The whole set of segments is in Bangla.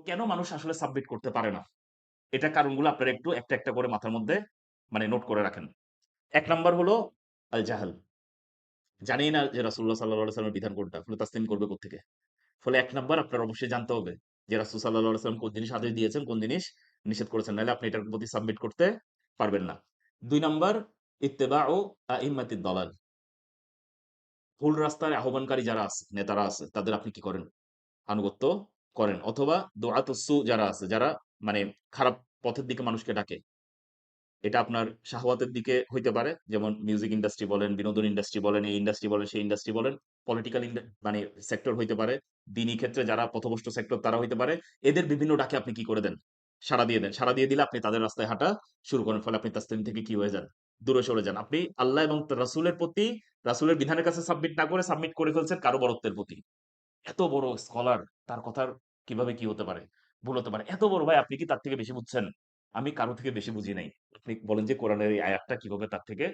কেন মানুষ আসলে সাবমিট করতে পারে না? এটা কারণগুলো আপনারা একটু একটা, একটা করে মাথার মধ্যে মানে নোট করে রাখেন। ১ নাম্বার হলো আল জাহাল। জানেই না যে রাসূলুল্লাহ সাল্লাল্লাহু আলাইহি ওয়াসাল্লামের বিধান কোনটা। ফলে তাসলিম করবে কোত্থেকে? ফলে ১ নাম্বার আপনার অবশ্যই জানতে হবে যে রাসূল সাল্লাল্লাহু আলাইহি ওয়াসাল্লাম কোন জিনিস আদেশ দিয়েছেন, কোন জিনিস নিষেধ করেছেন। নাহলে আপনি এটার প্রতি সাবমিট করতে পারবেন না। ২ নাম্বার ইত্তেবাউ আইম্মাতিদ দালাল। ভুল রাস্তায় আহ্বানকারী যারা আছে, নেতারা আছে, তাদের আপনি কি করেন? আনুগত্য করেন। অথবা দুআতুস সু যারা আছে, যারা মানে খারাপ পথের দিকে মানুষকে ডাকে। এটা আপনার শাহওয়াতের দিকে হইতে পারে। যেমন মিউজিক ইন্ডাস্ট্রি বলেন, বিনোদন ইন্ডাস্ট্রি বলেন, এই ইন্ডাস্ট্রি বলেন, সেই ইন্ডাস্ট্রি বলেন, পলিটিক্যাল মানে সেক্টর হইতে পারে। দ্বীনি ক্ষেত্রে যারা পথভ্রষ্ট সেক্টর তারা হইতে পারে। এদের বিভিন্ন ডাকে আপনি কি করে দেন? সাড়া দিয়ে দেন। সাড়া দিয়ে দিলে আপনি তাদের রাস্তায় হাঁটা শুরু করেন। ফলে আপনি তাসলিম থেকে কি হয়ে যান? দূরে সরে যান। আপনি আল্লাহ এবং রাসূলের প্রতি, রাসূলের বিধানের কাছে সাবমিট না করে সাবমিট করে ফেলছেন কারো বড়ত্বের প্রতি। এত বড় স্কলার, তার কথার কিভাবে কি হতে পারে? ভুল হতে পারে। এত বড় ভাই, আপনি কি তার থেকে বেশি বুঝছেন? আমি কারো থেকে বেশি বুঝি নাই। আপনি বলেন যে কোরআনের এই আয়াতটা কিভাবে তার থেকে,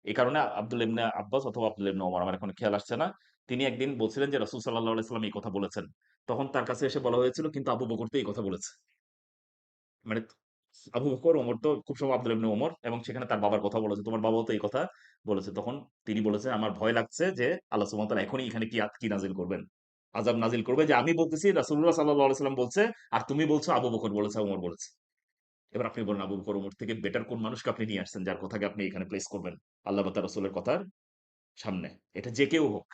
এই কারণে আব্দুল্লাহ ইবনে আব্বাস অথবা আব্দুল্লাহ ইবনে ওমর, আমার এখন খেয়াল আসছে না। তিনি একদিন বলছিলেন যে রাসূল সাল্লাল্লাহু আলাইহি ওয়াসাল্লাম এই কথা বলেছেন। তখন তার কাছে এসে বলা হয়েছিল কিন্তু আবু বকর তো এই কথা বলেছে। মানে আবু বকর, ওমর তো খুব সম্ভব আব্দুল্লাহ ইবনে ওমর, এবং সেখানে তার বাবার কথা বলেছে। তোমার বাবাও তো এই কথা বলেছে। তখন তিনি বলেছেন, আমার ভয় লাগছে যে আল্লাহ সুবহানাহু ওয়া তাআলা এখনই এখানে কি নাজিল করবেন। আযাব নাজিল করবে যে আমি বলতেছি রাসূলুল্লাহ সাল্লাল্লাহু আলাইহি ওয়াসাল্লাম বলছে, আর তুমি বলছো আবু বকর বলেছে, ওমর বলেছে। এবার আপনি বলেন আবু বকর ওমর থেকে বেটার কোন মানুষকে আপনি নিয়ে আসছেন যার কথাকে আপনি এখানে প্লেস করবেন আল্লাহ বা তার রাসূলের কথার সামনে। এটা যে কেউ হোক।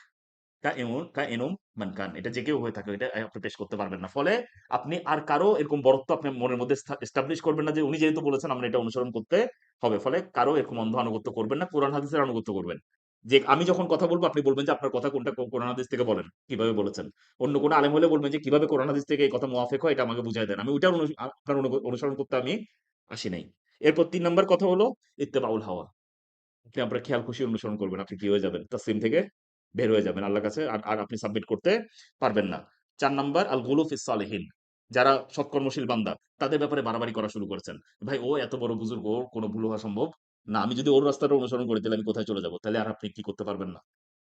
কাইনুম মান কান। এটা যে কেউ হয়ে থাকে, এটা আপনি পেশ করতে পারবেন না। ফলে আপনি আর কারো এরকম বড়ত্ব আপনার মনের মধ্যে এস্টাবলিশ করবেন না যে উনি যেহেতু বলেছেন আমরা এটা অনুসরণ করতে হবে। ফলে কারো এরকম অন্ধ আনুগত্য করবেন না। কোরআন হাদিসের আনুগত্য করবেন। যে আমি যখন কথা বলবো আপনি বলবেন যে আপনার কথা কোনটা কোরআন হাদিস থেকে বলেন, কিভাবে বলেছেন। অন্য কোনো আলেম হলে বলবেন যে কিভাবে কোরআন হাদিস থেকে এই কথা মুয়াফিক হয় এটা আমাকে বুঝায় দেন। আমি ওইটার আপনার অনুসরণ করতে আমি আসি নাই। এরপর ৩ নাম্বার কথা হলো ইত্তেবাউল হাওয়া। আপনি আপনার খেয়াল খুশি অনুসরণ করবেন। আপনি কি হয়ে যাবেন? তাসলিম থেকে বের হয়ে যাবেন আল্লাহর কাছে। আর আপনি সাবমিট করতে পারবেন না। ৪ নাম্বার আল গুলু ফিস সালিহিন। যারা সৎকর্মশীল বান্দা, তাদের ব্যাপারে বাড়াবাড়ি করা শুরু করেছেন। ভাই ও এত বড় বুজুর্গ, ওর কোনো ভুল হওয়া সম্ভব না। আমি যদি ওর রাস্তাটা অনুসরণ করি তাহলে আমি কোথায় চলে যাব? তাহলে আর আপনি কি করতে পারবেন না?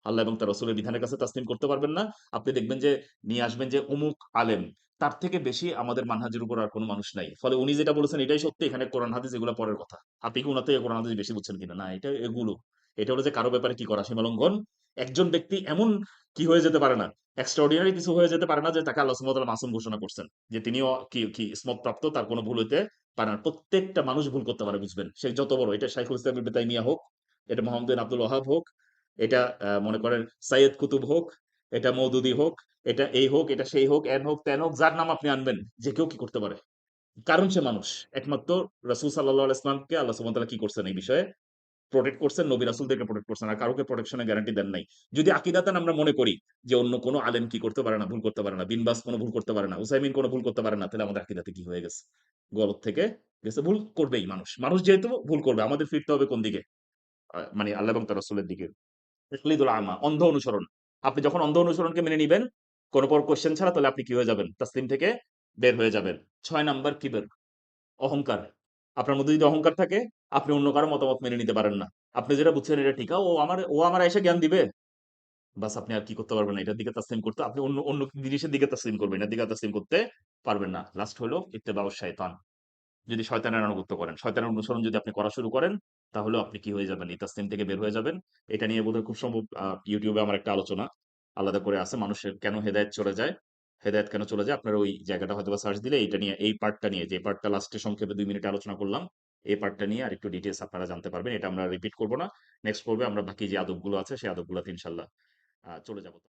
আল্লাহ এবং তার রাসূলের বিধানের কাছে তাসলিম করতে পারবেন না। আপনি দেখবেন যে নিয়ে আসবেন যে অমুক আলেম, তার থেকে বেশি আমাদের মানহাজের উপর আর কোনো মানুষ নাই। ফলে উনি যেটা বলেছেন এটাই সত্যি। এখানে কোরআন হাদিস এগুলা পরের কথা। আপনি কি উনার থেকে কোরআন হাদিস বেশি বুঝছেন কিনা? না, এটা এগুলো। এটা হলো যে কারো ব্যাপারে কি করা? সীমা লঙ্ঘন। একজন ব্যক্তি এমন কি হয়ে যেতে পারে না, এক্সট্রাঅর্ডিনারি কিছু হয়ে যেতে পারে না যে তাকে আল্লাহ সুবহানাহু ওয়া তাআলা মাসুম ঘোষণা করছেন। যে তিনিও কি ইসমত প্রাপ্ত, তার কোনো ভুল হইতে পারে না। প্রত্যেকটা মানুষ ভুল করতে পারে, বুঝবেন। সে যত বড়, এটা শাইখুল ইসলাম ইবনে তাইমিয়া হোক, এটা মোহাম্মদ বিন আব্দুল ওয়াহাব হোক, এটা মনে করেন সাইয়্যেদ কুতুব হোক, এটা মওদুদি হোক, এটা এই হোক, এটা সেই হোক, এন হোক, তেন হোক, যার নাম আপনি আনবেন, যে কেউ কি করতে পারে। কারণ সে মানুষ। একমাত্র রাসূল সাল্লাল্লাহু আলাইহি ওয়াসাল্লামকে আল্লাহ সুবহানাহু ওয়া তাআলা কি করছেন এই বিষয়ে? প্রটেক্ট করছেন, নবী রাসূলদেরকে প্রটেক্ট করছেন। আর কাউকে প্রটেকশনের গ্যারান্টি দেন নাই। যদি আকীদাতান আমরা মনে করি যে অন্য কোনো আলেম কি করতে পারে না, ভুল করতে পারে না, বিন বাজ কোনো ভুল করতে পারে না, উসাইমিন কোনো ভুল করতে পারে না, তাহলে আমাদের আকীদাতে কি হয়ে গেছে? গলত থেকে গেছে। ভুল করবেই মানুষ। মানুষ যেহেতু ভুল করবে, আমাদের ফিরতে হবে কোন দিকে? মানে আল্লাহ এবং তার রাসূলের দিকে। তাকলিদুল আমা, অন্ধ অনুসরণ। আপনি যখন অন্ধ অনুসরণকে মেনে নিবেন, কোন কোয়েশ্চেন ছাড়া, তাহলে আপনি কি হয়ে যাবেন? তাসলিম থেকে বের হয়ে যাবেন। ৬ নাম্বার কিবর, অহংকার। আপনার মধ্যে যদি অহংকার থাকে, আপনি অন্য কারো মতামত মেনে নিতে পারেন না। আপনি যেটা বুঝছেন এটা ঠিক। ও আমার এসে জ্ঞান দিবে। বাস আপনি আর কি করতে পারবেন না। এটার দিকে তাসলিম করতে, আপনি অন্য অন্য জিনিসের দিকে তাসলিম করবেন। এটার দিকে তাসলিম করতে পারবেন না। লাস্ট হলো ইত্তেবাউশ শায়তান। যদি শয়তানের আনুগত্য করেন, শয়তানের অনুসরণ যদি আপনি করা শুরু করেন, তাহলেও আপনি কি হয়ে যাবেন? এই তাসলিম থেকে বের হয়ে যাবেন। এটা নিয়ে বোধহয় খুব সম্ভব YouTube এ আমার একটা আলোচনা আলাদা করে আছে। মানুষের কেন হেদায়েত চলে যায়? হেদায়েত কেন চলে যায়? আপনারা ওই জায়গাটা হয়তোবা সার্চ দিলে এইটা নিয়ে, এই পার্টটা নিয়ে, যে পার্টটা লাস্টে সংক্ষেপে ২ মিনিটে আলোচনা করলাম, এই পার্টটা নিয়ে আরেকটু ডিটেইলস আপনারা জানতে পারবেন। এটা আমরা রিপিট করব না। নেক্সট পর্বে আমরা বাকি যে আদবগুলো আছে সেই আদবগুলাতে ইনশাআল্লাহ চলে যাব।